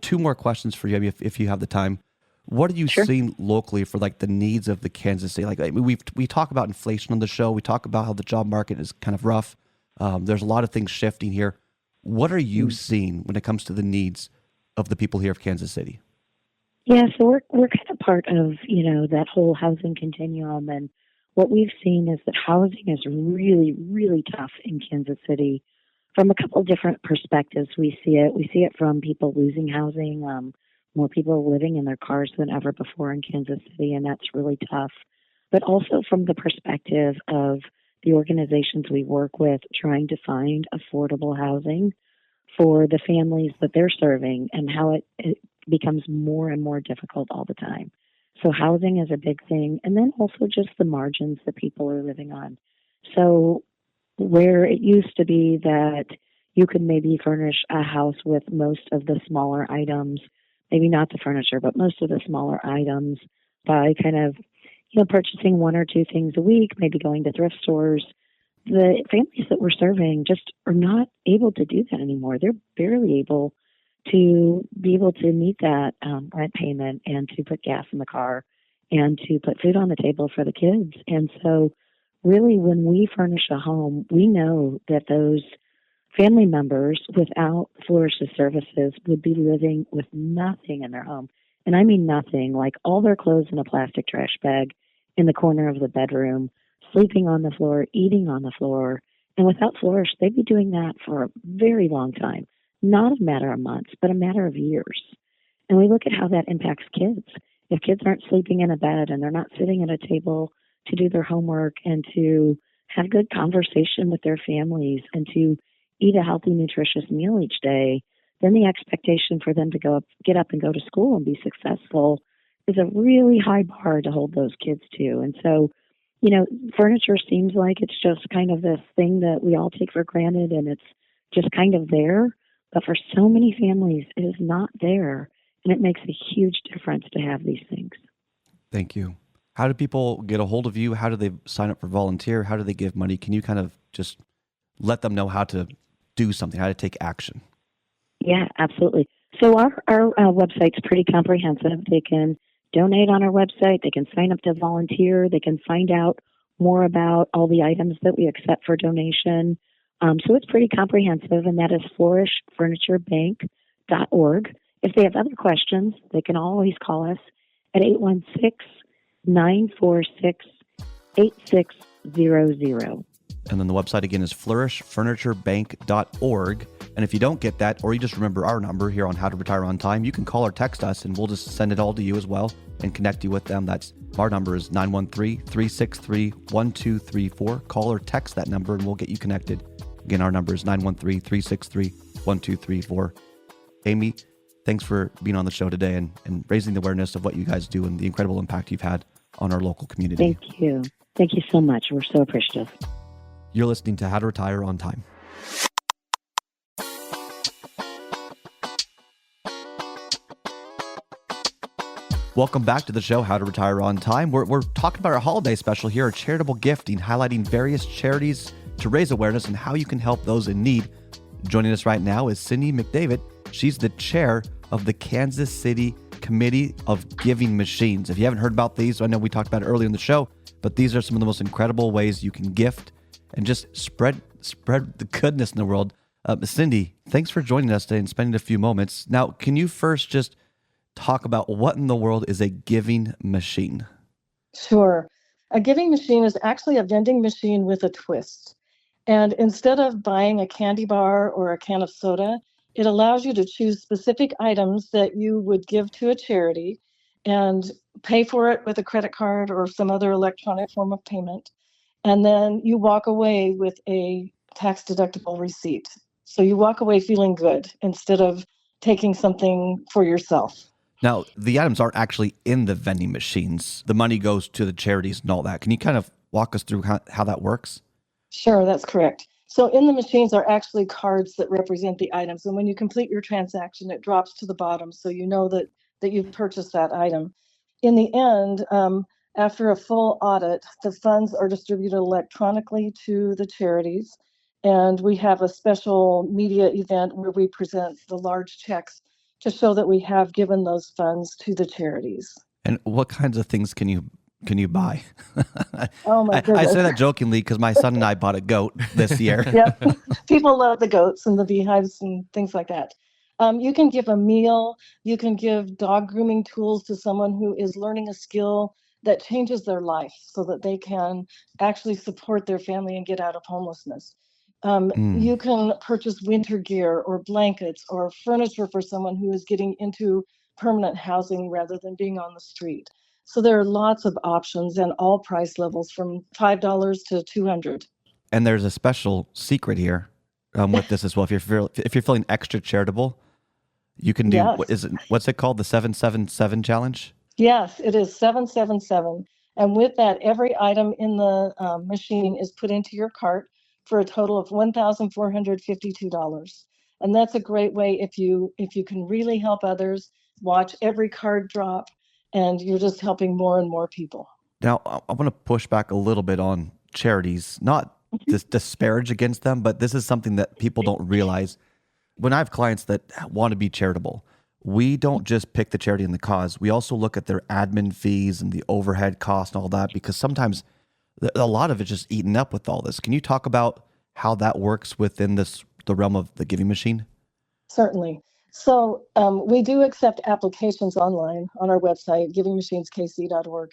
2 more questions for you, if you have the time. What are you seeing locally for like the needs of the Kansas City? Like we talk about inflation on the show. We talk about how the job market is kind of rough. There's a lot of things shifting here. What are you seeing when it comes to the needs of the people here of Kansas City? Yeah, so we're kind of part of, that whole housing continuum. And what we've seen is that housing is really, really tough in Kansas City from a couple different perspectives. We see it from people losing housing, more people living in their cars than ever before in Kansas City, and that's really tough. But also from the perspective of the organizations we work with trying to find affordable housing for the families that they're serving, and how it becomes more and more difficult all the time. So housing is a big thing, and then also just the margins that people are living on. So where it used to be that you could maybe furnish a house with most of the smaller items, maybe not the furniture, but most of the smaller items by kind of, purchasing 1 or 2 things a week, maybe going to thrift stores, the families that we're serving just are not able to do that anymore. They're barely able to meet that rent payment and to put gas in the car and to put food on the table for the kids. And so really when we furnish a home, we know that those family members without Flourish's services would be living with nothing in their home. And I mean nothing, like all their clothes in a plastic trash bag in the corner of the bedroom, sleeping on the floor, eating on the floor. And without Flourish, they'd be doing that for a very long time. Not a matter of months, but a matter of years. And we look at how that impacts kids. If kids aren't sleeping in a bed and they're not sitting at a table to do their homework and to have good conversation with their families and to eat a healthy, nutritious meal each day, then the expectation for them to get up and go to school and be successful is a really high bar to hold those kids to. And so, furniture seems like it's just kind of this thing that we all take for granted and it's just kind of there. But for so many families, it is not there. And it makes a huge difference to have these things. Thank you. How do people get a hold of you? How do they sign up for volunteer? How do they give money? Can you kind of just let them know how to do something, how to take action? Yeah, absolutely. So our website's pretty comprehensive. They can donate on our website. They can sign up to volunteer. They can find out more about all the items that we accept for donation. So it's pretty comprehensive, and that is flourishfurniturebank.org. If they have other questions, they can always call us at 816-946-8600. And then the website again is flourishfurniturebank.org. And if you don't get that, or you just remember our number here on How to Retire on Time, you can call or text us and we'll just send it all to you as well and connect you with them. Our number is 913-363-1234. Call or text that number and we'll get you connected. Again, our number is 913-363-1234. Amy, thanks for being on the show today and raising the awareness of what you guys do and the incredible impact you've had on our local community. Thank you. Thank you so much. We're so appreciative. You're listening to How to Retire on Time. Welcome back to the show, How to Retire on Time. We're talking about our holiday special here, charitable gifting, highlighting various charities to raise awareness and how you can help those in need. Joining us right now is Cindy McDavitt. She's the chair of the Kansas City Committee of Giving Machines. If you haven't heard about these, I know we talked about it earlier in the show, but these are some of the most incredible ways you can gift and just spread the goodness in the world. Cindy, thanks for joining us today and spending a few moments. Now, can you first just talk about what in the world is a giving machine? Sure. A giving machine is actually a vending machine with a twist. And instead of buying a candy bar or a can of soda, it allows you to choose specific items that you would give to a charity. and pay for it with a credit card or some other electronic form of payment. And then you walk away with a tax deductible receipt. So you walk away feeling good instead of taking something for yourself. Now, the items aren't actually in the vending machines. The money goes to the charities and all that. Can you kind of walk us through how that works? Sure, that's correct. So in the machines are actually cards that represent the items. And when you complete your transaction, it drops to the bottom. So you know that you've purchased that item. In the end, after a full audit, the funds are distributed electronically to the charities. And we have a special media event where we present the large checks to show that we have given those funds to the charities. And what kinds of things can you buy? Oh my I goodness. say that jokingly because my son and I bought a goat this year. Yep. People love the goats and the beehives and things like that. You can give a meal. You can give dog grooming tools to someone who is learning a skill that changes their life so that they can actually support their family and get out of homelessness. You can purchase winter gear or blankets or furniture for someone who is getting into permanent housing rather than being on the street. So there are lots of options and all price levels from $5 to $200. And there's a special secret here with this as well. If you're feeling extra charitable, you can do what's it called? The 777 challenge? Yes, it is 777. And with that, every item in the machine is put into your cart for a total of $1,452. And that's a great way if you can really help others, watch every card drop, and you're just helping more and more people. Now, I want to push back a little bit on charities, not disparage against them, but this is something that people don't realize. When I have clients that want to be charitable, we don't just pick the charity and the cause. We also look at their admin fees and the overhead costs and all that, because sometimes a lot of it's just eaten up with all this. Can you talk about how that works within the realm of the giving machine? Certainly. So we do accept applications online on our website, givingmachineskc.org.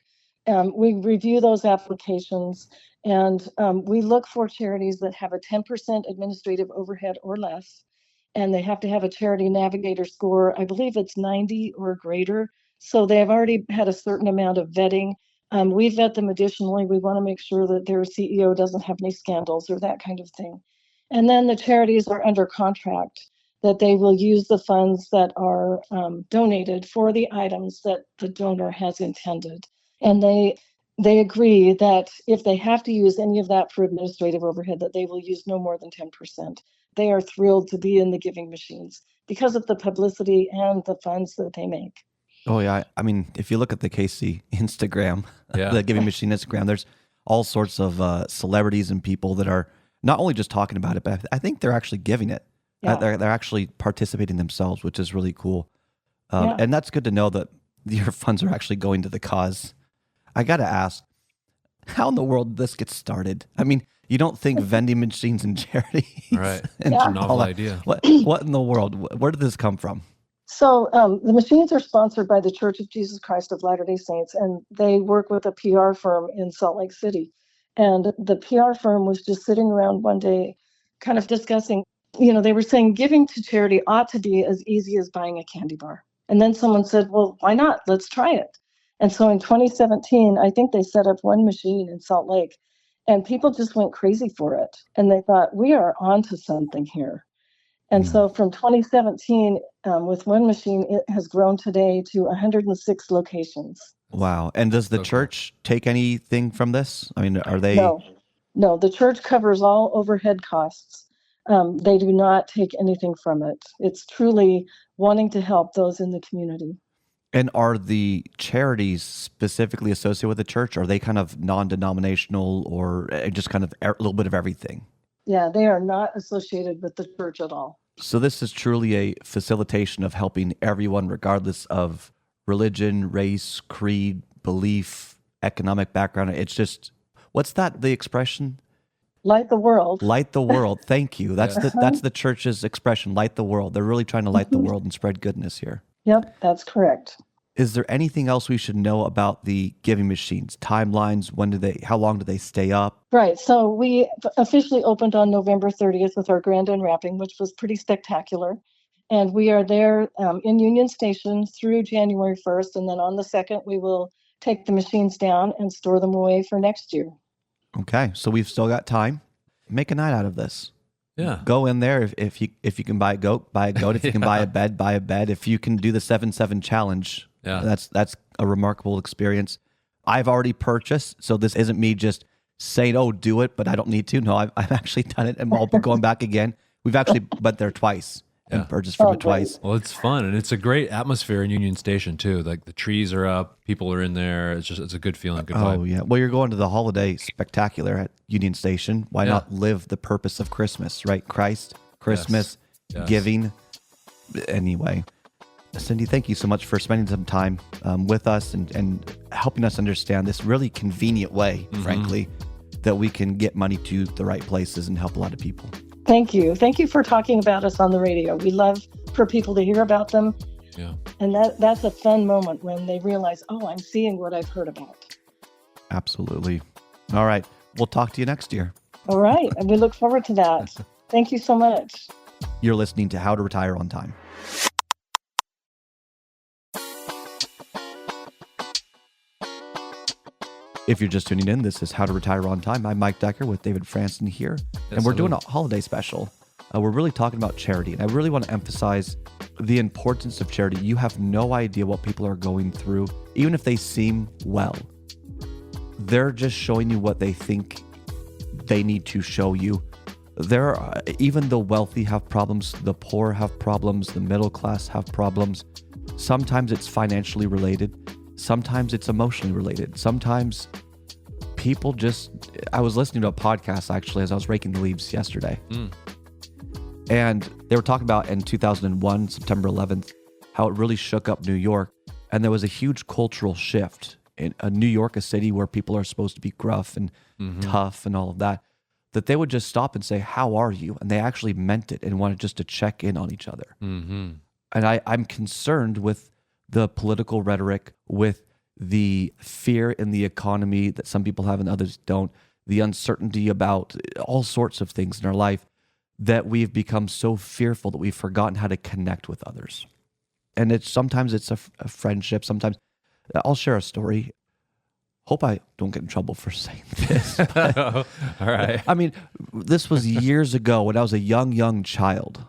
We review those applications, and we look for charities that have a 10% administrative overhead or less, and they have to have a Charity Navigator score. I believe it's 90 or greater. So they have already had a certain amount of vetting. We vet them additionally. We want to make sure that their CEO doesn't have any scandals or that kind of thing. And then the charities are under contract that they will use the funds that are donated for the items that the donor has intended. And they agree that if they have to use any of that for administrative overhead, that they will use no more than 10%. They are thrilled to be in the giving machines because of the publicity and the funds that they make. Oh, yeah. I mean, if you look at the KC Instagram, the giving machine Instagram, there's all sorts of celebrities and people that are not only just talking about it, but I think they're actually giving it. Yeah. They're actually participating themselves, which is really cool. And that's good to know that your funds are actually going to the cause. I got to ask, how in the world did this get started? I mean, you don't think vending machines and charities. Right. And It's a all novel that. idea. What in the world? Where did this come from? So the machines are sponsored by the Church of Jesus Christ of Latter-day Saints, and they work with a PR firm in Salt Lake City. And the PR firm was just sitting around one day kind of discussing, they were saying giving to charity ought to be as easy as buying a candy bar. And then someone said, well, why not? Let's try it. And so in 2017, I think they set up one machine in Salt Lake, and people just went crazy for it. And they thought, we are onto something here. And so from 2017, with one machine, it has grown today to 106 locations. Wow. And does the church take anything from this? I mean, are they? No, the church covers all overhead costs. They do not take anything from it. It's truly wanting to help those in the community. And are the charities specifically associated with the church? Or are they kind of non-denominational or just kind of a little bit of everything? Yeah, they are not associated with the church at all. So this is truly a facilitation of helping everyone, regardless of religion, race, creed, belief, economic background. It's just, what's the expression? Light the world. Light the world. Thank you. That's the church's expression, light the world. They're really trying to light the world and spread goodness here. Yep, that's correct. Is there anything else we should know about the giving machines? Timelines? How long do they stay up? Right. So we officially opened on November 30th with our grand unwrapping, which was pretty spectacular. And we are there in Union Station through January 1st. And then on the 2nd, we will take the machines down and store them away for next year. Okay, so we've still got time. Make a night out of this. Yeah. Go in there. If you can buy a goat, buy a goat. If you can buy a bed, buy a bed. If you can do the 7-7 challenge, that's a remarkable experience. I've already purchased, so this isn't me just saying, "Oh, do it," but I don't need to. No, I've actually done it, and I'll be going back again. We've actually went there twice and purchased from it twice. Well, it's fun, and it's a great atmosphere in Union Station too. Like the trees are up, people are in there. It's a good feeling, good vibe. Oh yeah. Well, you're going to the holiday spectacular at Union Station. Why not live the purpose of Christmas, right? Christ, Christmas, giving. Anyway, Cindy, thank you so much for spending some time with us and helping us understand this really convenient way, frankly, that we can get money to the right places and help a lot of people. Thank you. Thank you for talking about us on the radio. We love for people to hear about them. Yeah. And that's a fun moment when they realize, oh, I'm seeing what I've heard about. Absolutely. All right. We'll talk to you next year. All right. And we look forward to that. Thank you so much. You're listening to How to Retire on Time. If you're just tuning in, this is How to Retire on Time. I'm Mike Decker with David Franson here, and we're doing a holiday special. We're really talking about charity, and I really want to emphasize the importance of charity. You have no idea what people are going through, even if they seem well. They're just showing you what they think they need to show you. Even the wealthy have problems, the poor have problems, the middle class have problems. Sometimes it's financially related. Sometimes it's emotionally related. Sometimes people I was listening to a podcast actually as I was raking the leaves yesterday. And they were talking about in 2001, September 11th, how it really shook up New York. And there was a huge cultural shift in New York, a city where people are supposed to be gruff and tough and all of that they would just stop and say, "How are you?" And they actually meant it and wanted just to check in on each other. And I'm concerned with the political rhetoric, with the fear in the economy that some people have and others don't, the uncertainty about all sorts of things in our life, that we've become so fearful that we've forgotten how to connect with others. And sometimes it's a friendship. Sometimes I'll share a story. Hope I don't get in trouble for saying this. All right. I mean, this was years ago when I was a young child.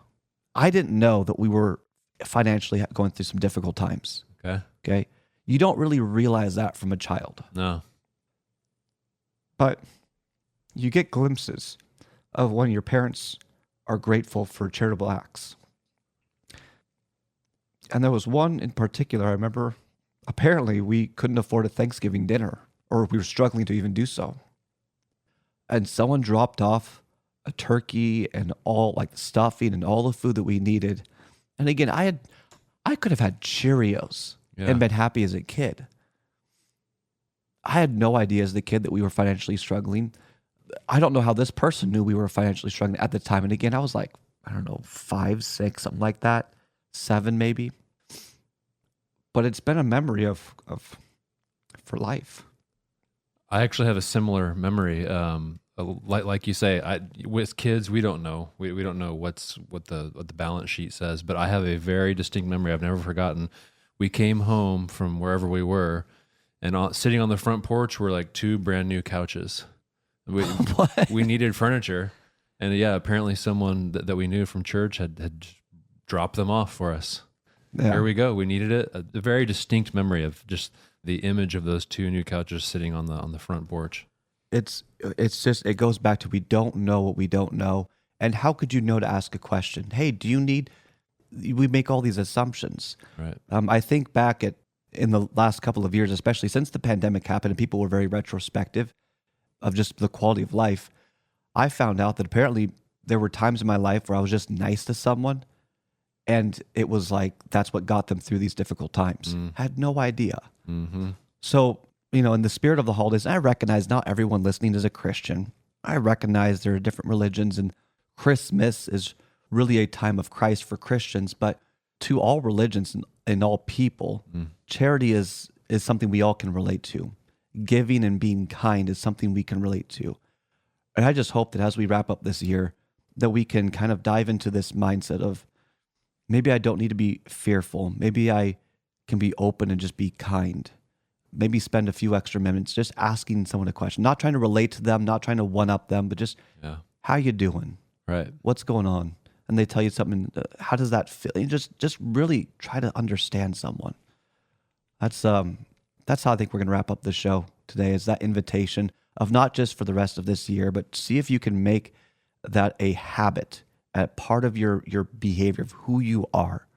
I didn't know that we were financially going through some difficult times. Okay. You don't really realize that from a child. No. But you get glimpses of when your parents are grateful for charitable acts. And there was one in particular, I remember, apparently we couldn't afford a Thanksgiving dinner, or we were struggling to even do so. And someone dropped off a turkey and all like the stuffing and all the food that we needed. And again, I could have had Cheerios and been happy as a kid. I had no idea as the kid that we were financially struggling. I don't know how this person knew we were financially struggling at the time. And again, I was like, I don't know, 5, 6, something like that, 7 maybe. But it's been a memory of for life. I actually have a similar memory. Like you say, with kids, we don't know. We don't know what the balance sheet says. But I have a very distinct memory I've never forgotten. We came home from wherever we were, and sitting on the front porch were like 2 brand new couches. We needed furniture, and apparently someone that we knew from church had dropped them off for us. Yeah. Here we go. We needed it. A very distinct memory of just the image of those 2 new couches sitting on the front porch. It's just, it goes back to, we don't know what we don't know. And how could you know to ask a question? Hey, do you need, we make all these assumptions. Right. I think back in the last couple of years, especially since the pandemic happened and people were very retrospective of just the quality of life. I found out that apparently there were times in my life where I was just nice to someone, and it was like, that's what got them through these difficult times. I had no idea. So, in the spirit of the holidays, I recognize not everyone listening is a Christian. I recognize there are different religions, and Christmas is really a time of Christ for Christians, but to all religions and all people, charity is something we all can relate to. Giving and being kind is something we can relate to. And I just hope that as we wrap up this year, that we can kind of dive into this mindset of maybe I don't need to be fearful. Maybe I can be open and just be kind. Maybe spend a few extra minutes just asking someone a question, not trying to relate to them, not trying to one up them, but just, how you doing? Right. What's going on? And they tell you something. How does that feel? You just really try to understand someone. That's how I think we're going to wrap up the show today, is that invitation of not just for the rest of this year, but see if you can make that a habit, a part of your behavior, of who you are.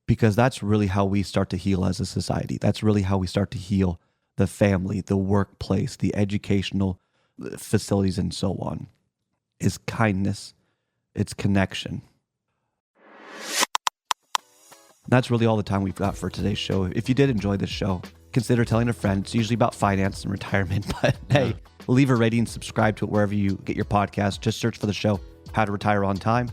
Because that's really how we start to heal as a society. That's really how we start to heal the family, the workplace, the educational facilities, and so on, is kindness. It's connection. That's really all the time we've got for today's show. If you did enjoy this show, consider telling a friend. It's usually about finance and retirement, but hey, leave a rating, subscribe to it wherever you get your podcast. Just search for the show, How to Retire on Time.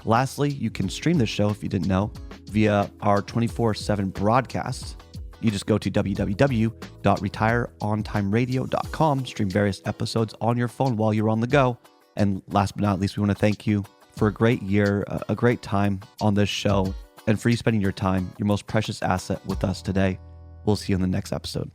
Lastly, you can stream this show, if you didn't know, via our 24/7 broadcast. You just go to www.retireontimeradio.com, stream various episodes on your phone while you're on the go. And last but not least, we want to thank you for a great year, a great time on this show, and for you spending your time, your most precious asset, with us today. We'll see you in the next episode.